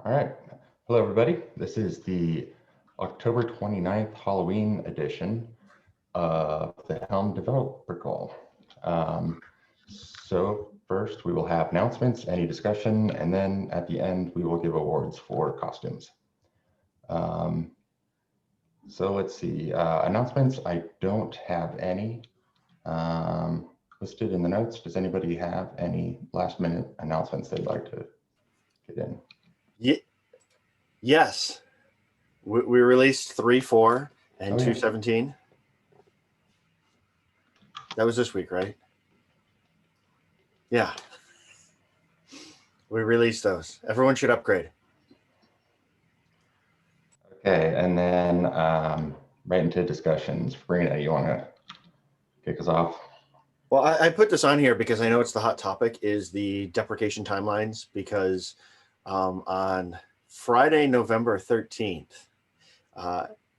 All right. Hello, everybody. This is the October 29th Halloween edition of the Helm Developer Call. So first we will have announcements, any discussion, and then at the end we will give awards for costumes. So let's see, announcements. I don't have any listed in the notes. Does anybody have any last minute announcements they'd like to get in? Yes, we released 3.4 and 2.17. That was this week, right? Yeah. We released those. Everyone should upgrade. Okay, and then right into discussions. Sabrina, you want to kick us off? Well, I put this on here because I know it's the hot topic, is the deprecation timelines, because on Friday, November 13th,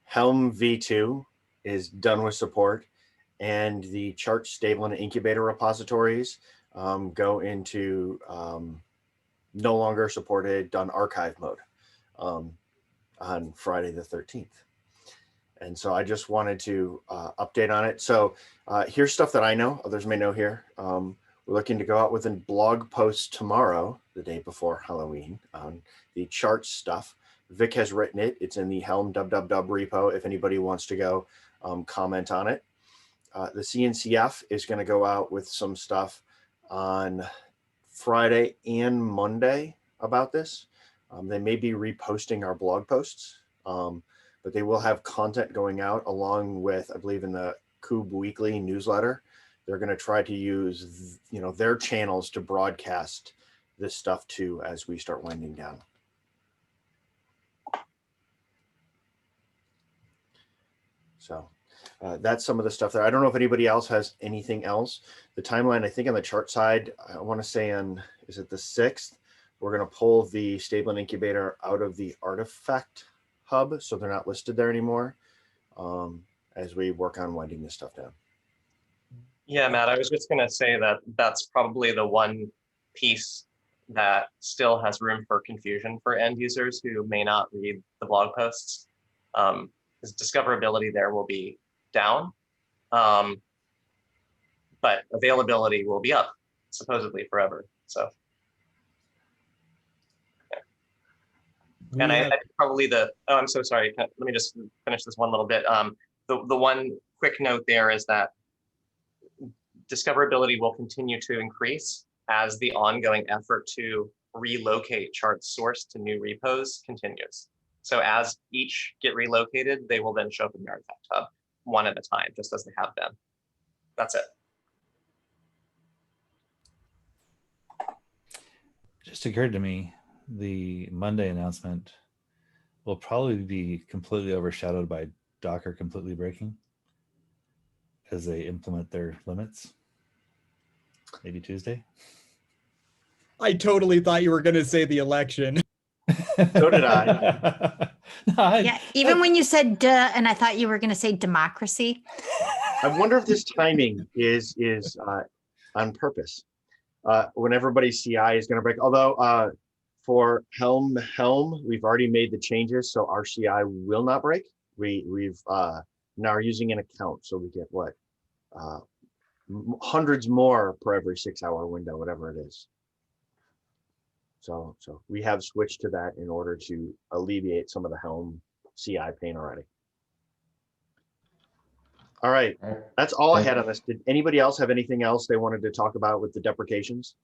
Helm V2 is done with support, and the chart, stable, and incubator repositories go into no longer supported, done archive mode on Friday the 13th. And so I just wanted to update on it. So here's stuff that I know, others may know here. We're looking to go out with a blog post tomorrow, the day before Halloween, on the charts stuff. Vic has written it. It's in the Helm www repo if anybody wants to go comment on it. The CNCF is going to go out with some stuff on Friday and Monday about this. They may be reposting our blog posts, but they will have content going out along with, I believe, in the Kube Weekly newsletter. They're going to try to use, their channels to broadcast this stuff too as we start winding down. So that's some of the stuff there. I don't know if anybody else has anything else. The timeline, I think on the chart side, I want to say on, is it the 6th? We're going to pull the stable and incubator out of the artifact hub, so they're not listed there anymore as we work on winding this stuff down. Yeah, Matt, I was just going to say that that's probably the one piece that still has room for confusion for end users who may not read the blog posts. Because discoverability there will be down, but availability will be up, supposedly forever. So, yeah. And I probably I'm so sorry. Let me just finish this one little bit. The one quick note there is that discoverability will continue to increase as the ongoing effort to relocate chart source to new repos continues. So as each get relocated, they will then show up in the artifact hub one at a time, just as they have been. That's it. It just occurred to me, the Monday announcement will probably be completely overshadowed by Docker completely breaking as they implement their limits. Maybe Tuesday. I totally thought you were going to say the election. So did I. Yeah, even when you said duh, and I thought you were going to say democracy. I wonder if this timing is on purpose. When everybody's CI is going to break. Although for Helm, we've already made the changes, so our CI will not break. We've now are using an account, so we get what hundreds more per every 6-hour window, whatever it is. So we have switched to that in order to alleviate some of the Helm CI pain already. All right, that's all I had on this. Did anybody else have anything else they wanted to talk about with the deprecations?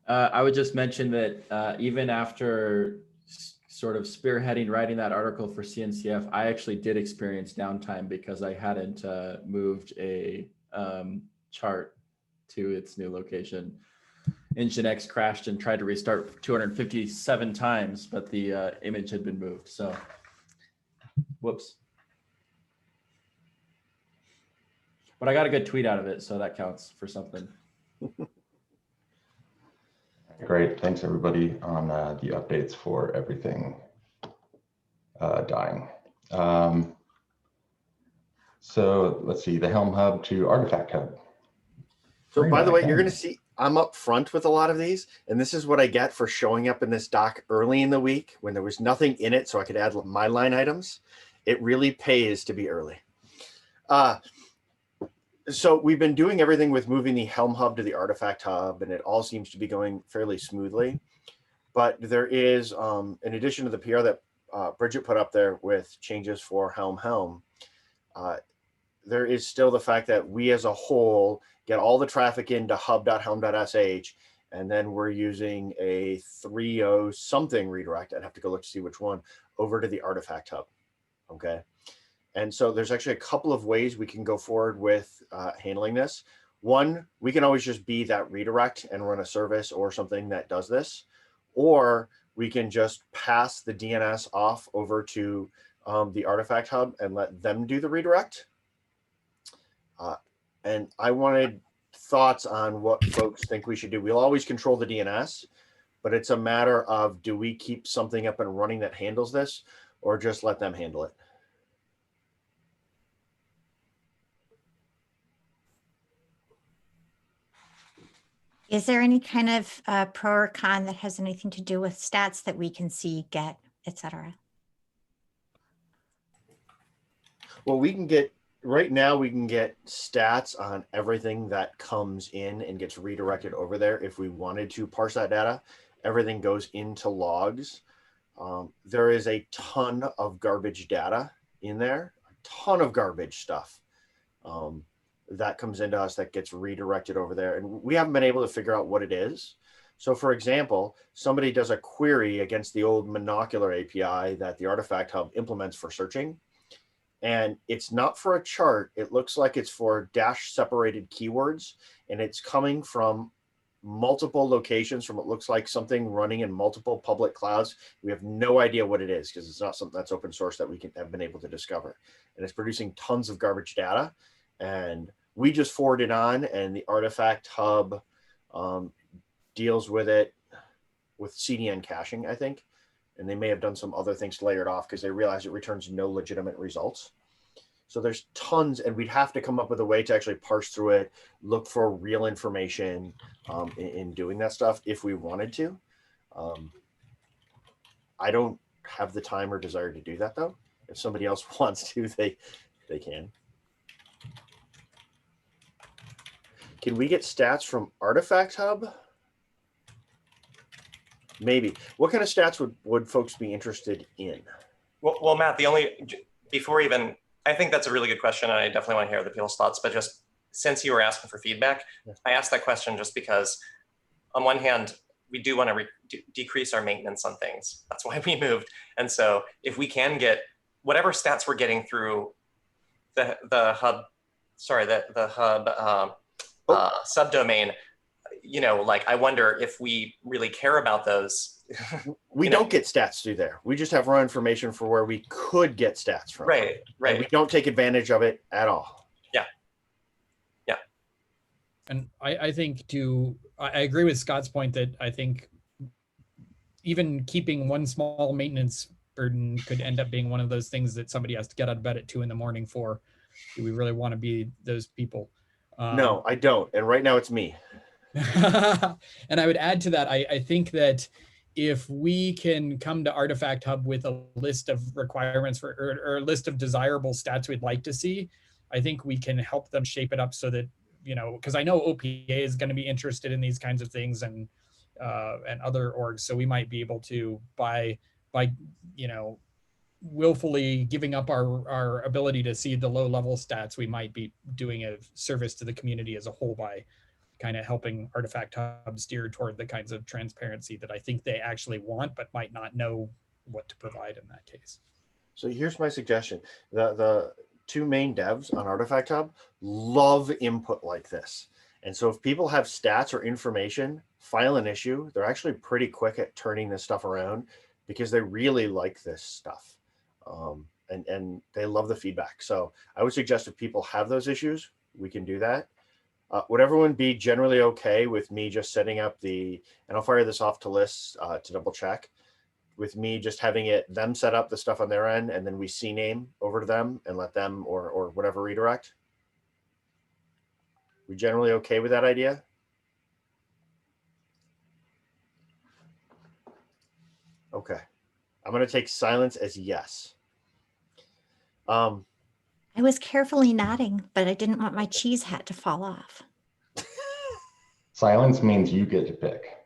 I would just mention that even after sort of spearheading writing that article for CNCF, I actually did experience downtime because I hadn't moved a chart to its new location. Nginx crashed and tried to restart 257 times, but the image had been moved. So, whoops. But I got a good tweet out of it, so that counts for something. Great. Thanks, everybody, on the updates for everything dying. So let's see, the Helm Hub to Artifact Hub. So by the way, you're going to see I'm up front with a lot of these, and this is what I get for showing up in this doc early in the week when there was nothing in it so I could add my line items. It really pays to be early. So we've been doing everything with moving the Helm hub to the artifact hub, and it all seems to be going fairly smoothly. But there is, in addition to the PR that Bridget put up there with changes for Helm, there is still the fact that we as a whole get all the traffic into hub.helm.sh, and then we're using a 3.0 something redirect. I'd have to go look to see which one, over to the artifact hub. Okay. And so there's actually a couple of ways we can go forward with handling this. One, we can always just be that redirect and run a service or something that does this, or we can just pass the DNS off over to the artifact hub and let them do the redirect. And I wanted thoughts on what folks think we should do. We'll always control the DNS, but it's a matter of, do we keep something up and running that handles this, or just let them handle it? Is there any kind of pro or con that has anything to do with stats that we can see, get, etc.? Well, we can get, right now we can get stats on everything that comes in and gets redirected over there. If we wanted to parse that data, everything goes into logs. There is a ton of garbage data in there, a ton of garbage stuff that comes into us that gets redirected over there. And we haven't been able to figure out what it is. So for example, somebody does a query against the old Monocular API that the Artifact Hub implements for searching. And it's not for a chart. It looks like it's for dash separated keywords, and it's coming from multiple locations, from what looks like something running in multiple public clouds. We have no idea what it is because it's not something that's open source that we can have been able to discover. And it's producing tons of garbage data. And we just forward it on, and the Artifact Hub deals with it with CDN caching, I think. And they may have done some other things to layer it off because they realize it returns no legitimate results. So there's tons, and we'd have to come up with a way to actually parse through it, look for real information in doing that stuff if we wanted to. I don't have the time or desire to do that, though. If somebody else wants to, they can. Can we get stats from Artifact Hub? Maybe. What kind of stats would folks be interested in? Well, Matt, before even, I think that's a really good question, and I definitely want to hear the people's thoughts, but just since you were asking for feedback, I asked that question just because on one hand, we do want to decrease our maintenance on things. That's why we moved. And so if we can get whatever stats we're getting through the hub, the hub subdomain, like I wonder if we really care about those. We don't get stats through there. We just have raw information for where we could get stats from. Right. And we don't take advantage of it at all. Yeah. And I think I agree with Scott's point that I think even keeping one small maintenance burden could end up being one of those things that somebody has to get out of bed at 2 a.m. for. Do we really want to be those people? No, I don't. And right now it's me. And I would add to that, I think that if we can come to Artifact Hub with a list of requirements or a list of desirable stats we'd like to see, I think we can help them shape it up so that, because I know OPA is going to be interested in these kinds of things and other orgs. So we might be able to, by willfully giving up our ability to see the low level stats, we might be doing a service to the community as a whole by kind of helping Artifact Hub steer toward the kinds of transparency that I think they actually want, but might not know what to provide in that case. So here's my suggestion. The two main devs on Artifact Hub love input like this. And so if people have stats or information, file an issue. They're actually pretty quick at turning this stuff around because they really like this stuff. And they love the feedback. So I would suggest if people have those issues, we can do that. Would everyone be generally okay with me just setting up and I'll fire this off to lists to double check, with me just having them set up the stuff on their end, and then we CNAME over to them and let them or whatever redirect? We generally okay with that idea? Okay. I'm going to take silence as yes. I was carefully nodding, but I didn't want my cheese hat to fall off. Silence means you get to pick.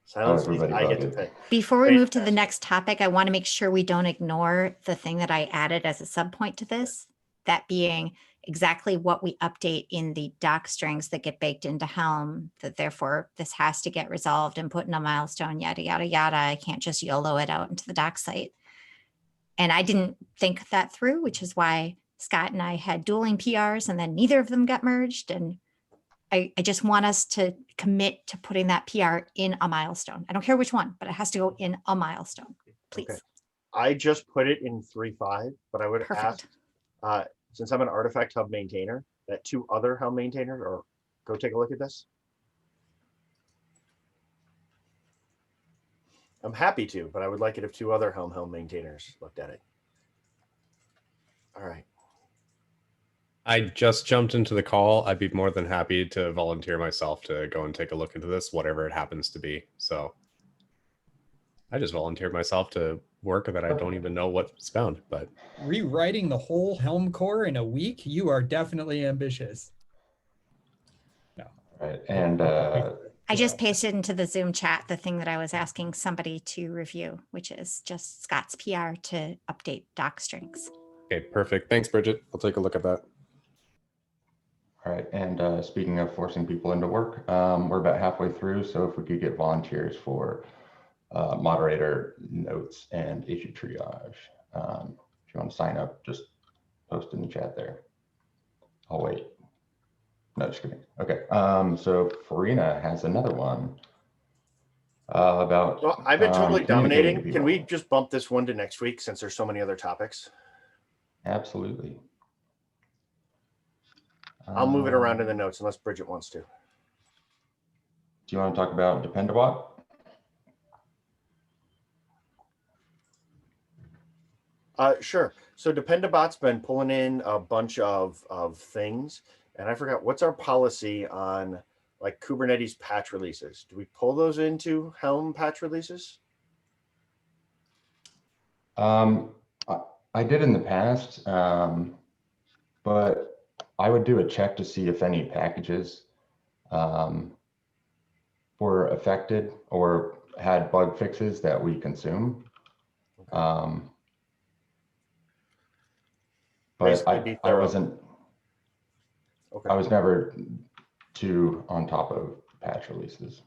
Silence means everybody I get to voted. pick. Before we move to the Fantastic. next topic, I want to make sure we don't ignore the thing that I added as a subpoint to this, that being exactly what we update in the doc strings that get baked into Helm, that therefore this has to get resolved and put in a milestone, yada, yada, yada. I can't just YOLO it out into the doc site. And I didn't think that through, which is why Scott and I had dueling PRs and then neither of them got merged. And I just want us to commit to putting that PR in a milestone. I don't care which one, but it has to go in a milestone, please. Okay. I just put it in 3.5, but I would Perfect. ask, since I'm an Artifact Hub maintainer, that 2 other Helm maintainers or go take a look at this. I'm happy to, but I would like it if 2 other Helm maintainers looked at it. All right. I just jumped into the call. I'd be more than happy to volunteer myself to go and take a look into this, whatever it happens to be. So I just volunteered myself to work that I don't even know what's found, but Rewriting the whole Helm core in a week? You are definitely ambitious. No. Right. And I just pasted into the Zoom chat the thing that I was asking somebody to review, which is just Scott's PR to update doc strings. okay, perfect. Thanks, Bridget. I'll take a look at that. all right. And speaking of forcing people into work, we're about halfway through. So if we could get volunteers for moderator notes and issue triage. If you want to sign up, just post in the chat there. I'll wait. No, just kidding. Okay. So Farina has another one about. Well, I've been totally communicating dominating. to Can we people. just bump this one to next week since there's so many other topics? Absolutely. I'll move it around in the notes unless Bridget wants to. Do you want to talk about Dependabot? Sure. So Dependabot's been pulling in a bunch of things, and I forgot what's our policy on like Kubernetes patch releases. Do we pull those into Helm patch releases? I did in the past, but I would do a check to see if any packages were affected or had bug fixes that we consume. But Basically, I wasn't, Okay. I was never too on top of patch releases.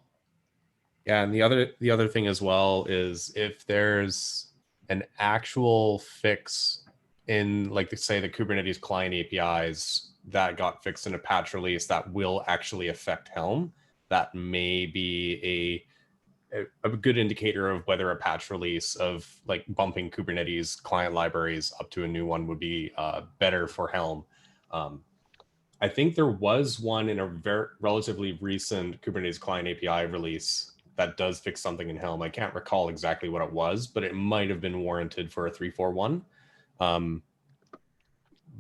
Yeah, and the other thing as well is if there's an actual fix in, like, say, the Kubernetes client APIs that got fixed in a patch release that will actually affect Helm, that may be a good indicator of whether a patch release of like bumping Kubernetes client libraries up to a new one would be better for Helm. I think there was one in a relatively recent Kubernetes client API release that does fix something in Helm. I can't recall exactly what it was, but it might have been warranted for a 3.4.1.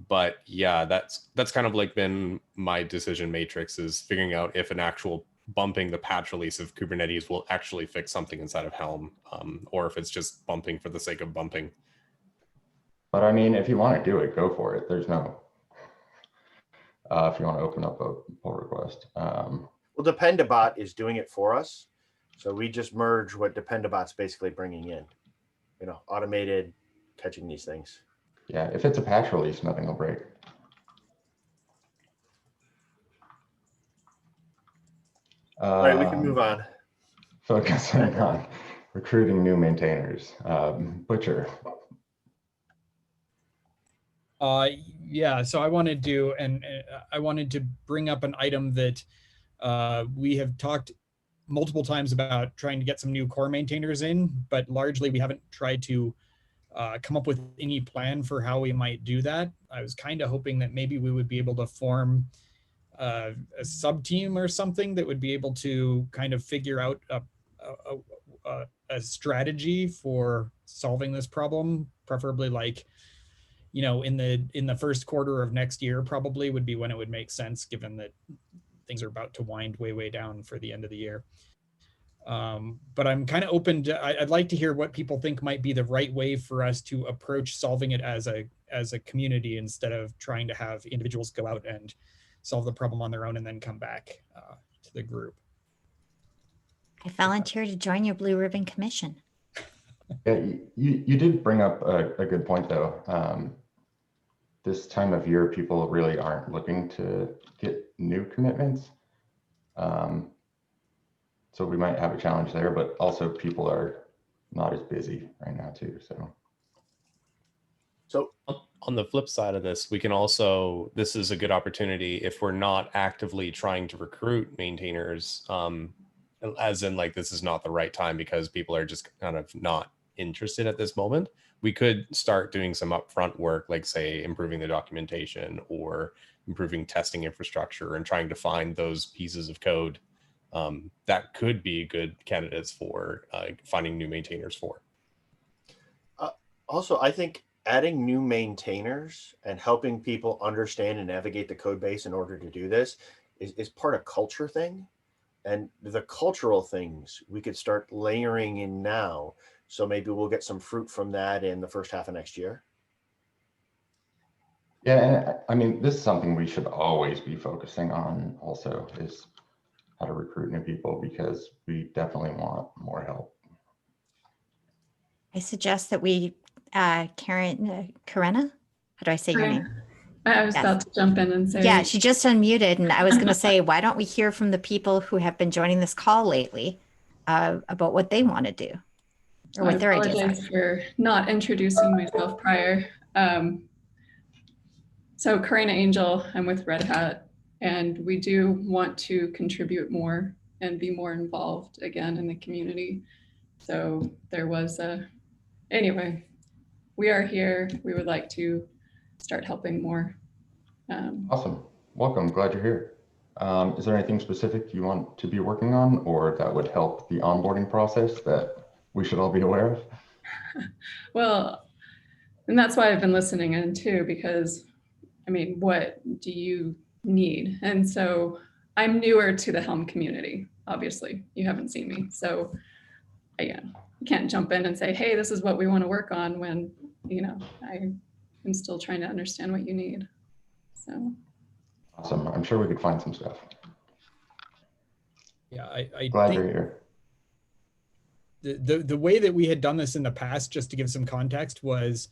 But yeah, that's kind of like been my decision matrix, is figuring out if an actual bumping the patch release of Kubernetes will actually fix something inside of Helm, or if it's just bumping for the sake of bumping. But I mean, if you want to do it, go for it. There's no, if you want to open up a pull request. Well, Dependabot is doing it for us. So we just merge what Dependabot's basically bringing in, automated catching these things. Yeah, if it's a patch release, nothing will break. All right, we can move on. Focusing on recruiting new maintainers. Butcher. Yeah, so I wanted to bring up an item that we have talked multiple times about trying to get some new core maintainers in, but largely we haven't tried to come up with any plan for how we might do that. I was kind of hoping that maybe we would be able to form a sub team or something that would be able to kind of figure out a strategy for solving this problem, preferably like, in the first quarter of next year, probably would be when it would make sense, given that things are about to wind way down for the end of the year. But I'm kind of open to, I'd like to hear what people think might be the right way for us to approach solving it as a community, instead of trying to have individuals go out and solve the problem on their own and then come back to the group. I volunteer to join your Blue Ribbon Commission. Yeah, you did bring up a good point though. This time of year, people really aren't looking to get new commitments. So we might have a challenge there, but also people are not as busy right now too. So On the flip side of this, we can also, this is a good opportunity if we're not actively trying to recruit maintainers, as in like, this is not the right time because people are just kind of not interested at this moment. We could start doing some upfront work, like say improving the documentation or improving testing infrastructure and trying to find those pieces of code that could be good candidates for finding new maintainers for. Also, I think adding new maintainers and helping people understand and navigate the code base in order to do this is part of culture thing. And the cultural things we could start layering in now. So maybe we'll get some fruit from that in the first half of next year. Yeah, and I mean, this is something we should always be focusing on also, is how to recruit new people, because we definitely want more help. I suggest that we, Karenna, how do I say your name? I was Yes. about to jump in and say, Yeah, she just unmuted, and I was going to say, why don't we hear from the people who have been joining this call lately about what they want to do, or what their ideas are. I apologize for not introducing myself prior. So Karina Angel, I'm with Red Hat, and we do want to contribute more and be more involved again in the community. So there was anyway, we are here. We would like to start helping more. Awesome. Welcome. Glad you're here. Is there anything specific you want to be working on, or that would help the onboarding process that we should all be aware of? Well, and that's why I've been listening in too, because I mean, what do you need? And so I'm newer to the Helm community. Obviously, you haven't seen me. So again, you can't jump in and say, hey, this is what we want to work on, when, you know, I am still trying to understand what you need. So Awesome. I'm sure we could find some stuff. Yeah, I Glad think you're here. the way that we had done this in the past, just to give some context, was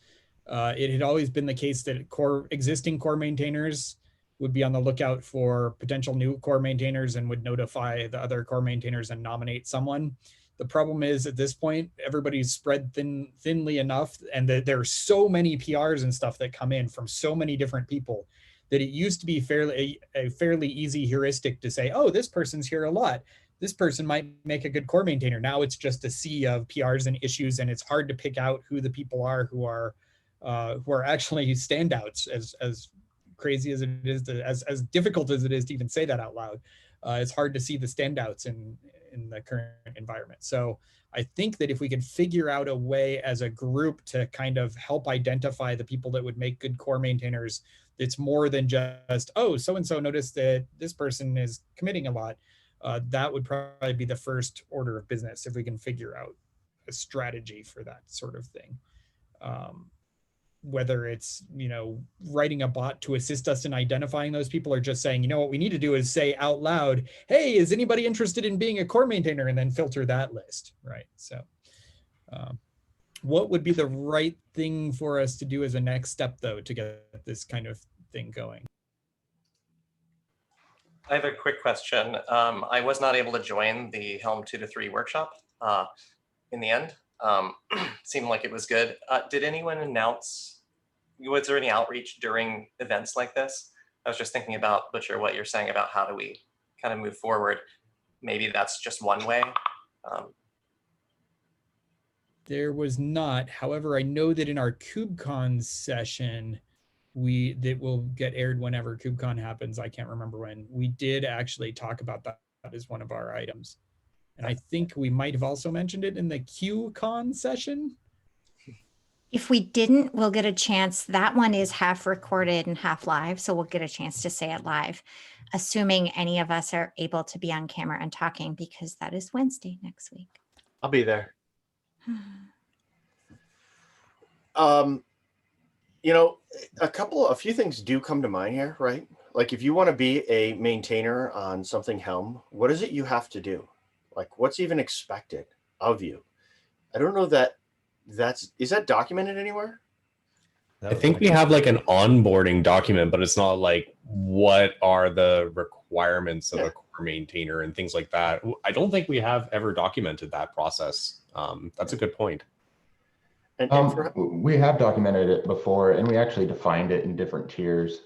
it had always been the case that existing core maintainers would be on the lookout for potential new core maintainers and would notify the other core maintainers and nominate someone. The problem is, at this point, everybody's spread thinly enough, and there are so many PRs and stuff that come in from so many different people, that it used to be a fairly easy heuristic to say, oh, this person's here a lot, this person might make a good core maintainer. Now it's just a sea of PRs and issues, and it's hard to pick out who the people are who are actually standouts. As crazy as it is, as difficult as it is to even say that out loud, it's hard to see the standouts in the current environment. So I think that if we could figure out a way as a group to kind of help identify the people that would make good core maintainers, it's more than just, oh, so-and-so noticed that this person is committing a lot. That would probably be the first order of business, if we can figure out a strategy for that sort of thing. Whether it's, you know, writing a bot to assist us in identifying those people, or just saying, you know, what we need to do is say out loud, hey, is anybody interested in being a core maintainer, and then filter that list, right? So what would be the right thing for us to do as a next step, though, to get this kind of thing going? I have a quick question. I was not able to join the Helm 2 to 3 workshop in the end. Seemed like it was good. Did anyone announce, was there any outreach during events like this? I was just thinking about, Butcher, what you're saying about how do we kind of move forward. Maybe that's just one way. There was not. However, I know that in our KubeCon session, that will get aired whenever KubeCon happens. I can't remember when. We did actually talk about that as one of our items. And I think we might have also mentioned it in the QCon session. If we didn't, we'll get a chance. That one is half recorded and half live, so we'll get a chance to say it live, assuming any of us are able to be on camera and talking, because that is Wednesday next week. I'll be there. You know, a few things do come to mind here, right? Like if you want to be a maintainer on something Helm, what is it you have to do? Like what's even expected of you? I don't know that is that documented anywhere? I think we have like an onboarding document, but it's not like what are the requirements of a core maintainer and things like that. I don't think we have ever documented that process. That's a good point. And we have documented it before, and we actually defined it in different tiers.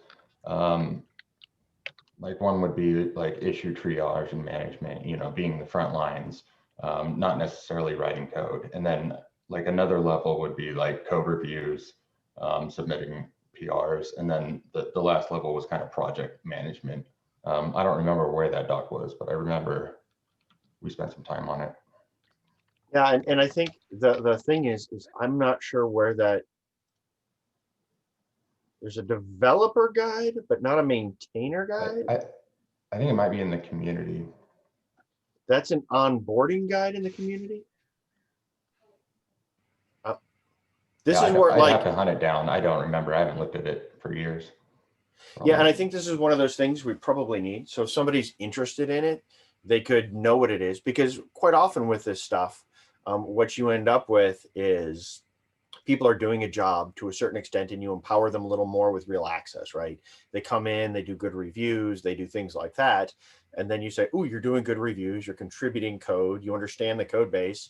Like one would be like issue triage and management, you know, being the front lines, not necessarily writing code. And then like another level would be like code reviews, submitting PRs. And then the last level was kind of project management. I don't remember where that doc was, but I remember we spent some time on it. yeah, and I think the thing is I'm not sure where that there's a developer guide, but not a maintainer guide. I think it might be in the community. That's an onboarding guide in the community. This is where I'd have to hunt it down. I don't remember. I haven't looked at it for years. Yeah, and I think this is one of those things we probably need. So if somebody's interested in it, they could know what it is, because quite often with this stuff, what you end up with is people are doing a job to a certain extent and you empower them a little more with real access, right? They come in, they do good reviews, they do things like that. And then you say, oh, you're doing good reviews, you're contributing code, you understand the code base,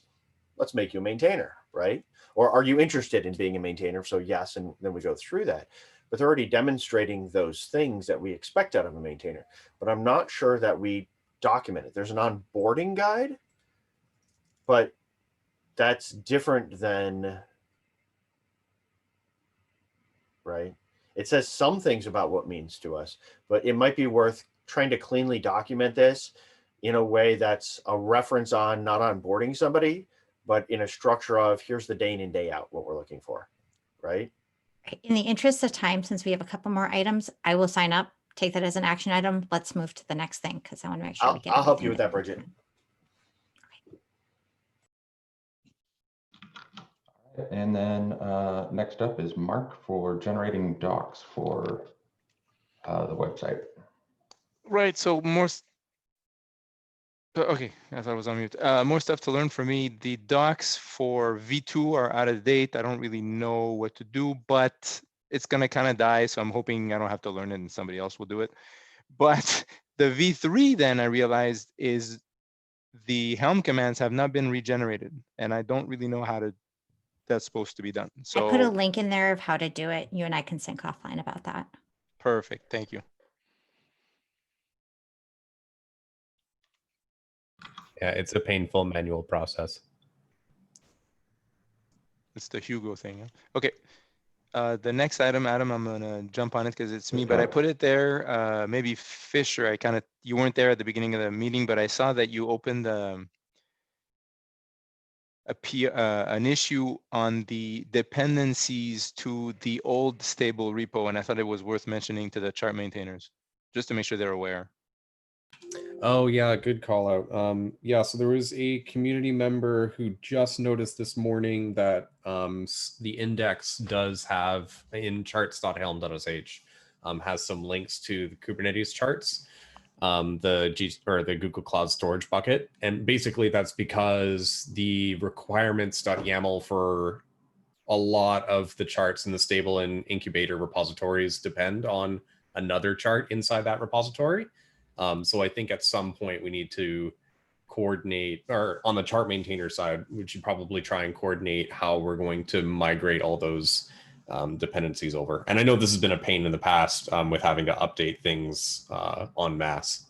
let's make you a maintainer, right? Or are you interested in being a maintainer? So yes, and then we go through that. But they're already demonstrating those things that we expect out of a maintainer. But I'm not sure that we document it. There's an onboarding guide, but that's different than, right? It says some things about what it means to us, but it might be worth trying to cleanly document this in a way that's a reference on not onboarding somebody, but in a structure of here's the day in and day out, what we're looking for, right? In the interest of time, since we have a couple more items, I will sign up, take that as an action item. Let's move to the next thing, because I want to make sure we get I'll help you everything with that, Bridget. And then next up is Mark for generating docs for the website. Right. So okay, I thought I was on mute. More stuff to learn for me. The docs for V2 are out of date. I don't really know what to do, but it's gonna kind of die. So I'm hoping I don't have to learn it and somebody else will do it. But the V3 then I realized is the Helm commands have not been regenerated, and I don't really know how that's supposed to be done. So I put a link in there of how to do it. You and I can sync offline about that. Perfect. Thank you. Yeah, it's a painful manual process. It's the Hugo thing. Huh? Okay. The next item, Adam, I'm gonna jump on it because it's me, but I put it there. Maybe Fisher, you weren't there at the beginning of the meeting, but I saw that you opened an issue on the dependencies to the old stable repo, and I thought it was worth mentioning to the chart maintainers, just to make sure they're aware. Oh yeah, good call out. Yeah, so there was a community member who just noticed this morning that the index does have in charts.helm.sh has some links to the Kubernetes charts, the Google Cloud Storage bucket, and basically that's because the requirements.yaml for a lot of the charts in the stable and incubator repositories depend on another chart inside that repository. So I think at some point we need to coordinate, or on the chart maintainer side, we should probably try and coordinate how we're going to migrate all those dependencies over. And I know this has been a pain in the past with having to update things en masse.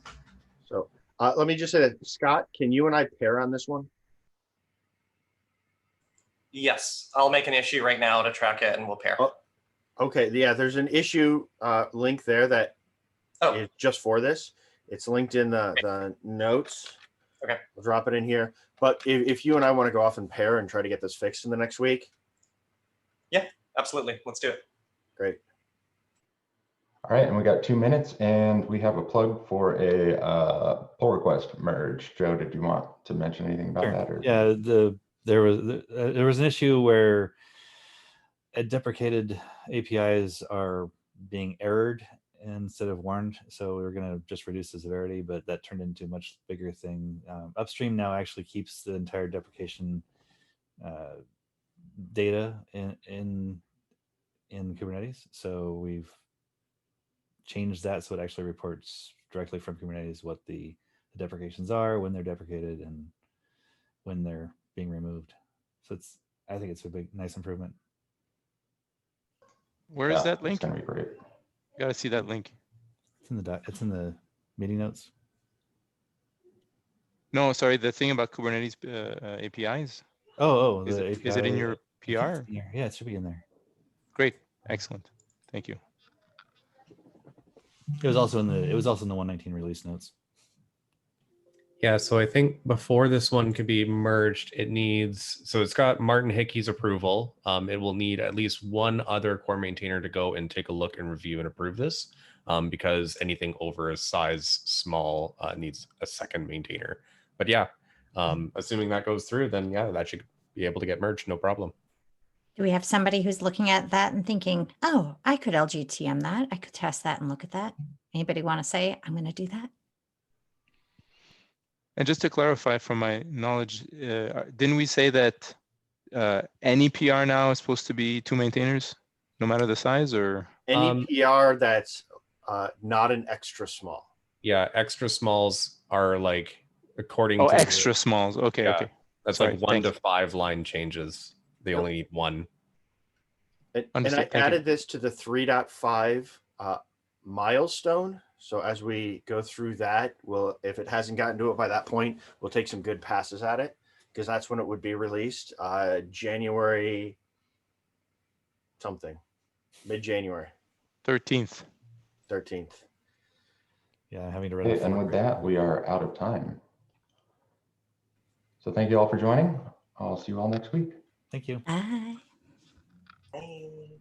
So let me just say that, Scott, can you and I pair on this one? Yes, I'll make an issue right now to track it and we'll pair. Oh, okay, yeah, there's an issue link there that is just for this. It's linked in the notes. Okay. We'll drop it in here. But if you and I want to go off and pair and try to get this fixed in the next week. Absolutely. Let's do it. Great. All right, and we got 2 minutes, and we have a plug for a pull request merge. Joe, did you want to mention anything about Sure. that? Or? Yeah, there was an issue where deprecated APIs are being errored instead of warned. So we were going to just reduce the severity, but that turned into a much bigger thing. Upstream now actually keeps the entire deprecation data in Kubernetes. So we've changed that so it actually reports directly from Kubernetes what the deprecations are, when they're deprecated, and when they're being removed. So I think it's a nice improvement. Where is that It's link? gonna be great. Gotta see that link. It's in it's in the meeting notes. No, sorry, the thing about Kubernetes APIs. The API. Is it in your PR? Yeah, it should be in there. Great, excellent. Thank you. It was also in the 119 release notes. Yeah, so I think before this one could be merged, so it's got Martin Hickey's approval. It will need at least one other core maintainer to go and take a look and review and approve this, because anything over a size small needs a second maintainer. But yeah, assuming that goes through, then yeah, that should be able to get merged, no problem. Do we have somebody who's looking at that and thinking, oh, I could LGTM that. I could test that and look at that. Anybody want to say, I'm going to do that? And just to clarify from my knowledge, didn't we say that any PR now is supposed to be 2 maintainers, no matter the size, or? Any PR that's not an extra small. Yeah, extra smalls are like according Oh, to extra smalls. Okay, yeah, okay. that's Sorry, like 1 thank to you. 5 line changes. They only need 1. And I Understood, thank you. added this to the 3.5 milestone. So as we go through that, if it hasn't gotten to it by that point, we'll take some good passes at it, because that's when it would be released, January something, mid-January, 13th. 13th. Yeah, having to run. Okay, and with that, we are out of time. So thank you all for joining. I'll see you all next week. Thank you. Bye. Bye.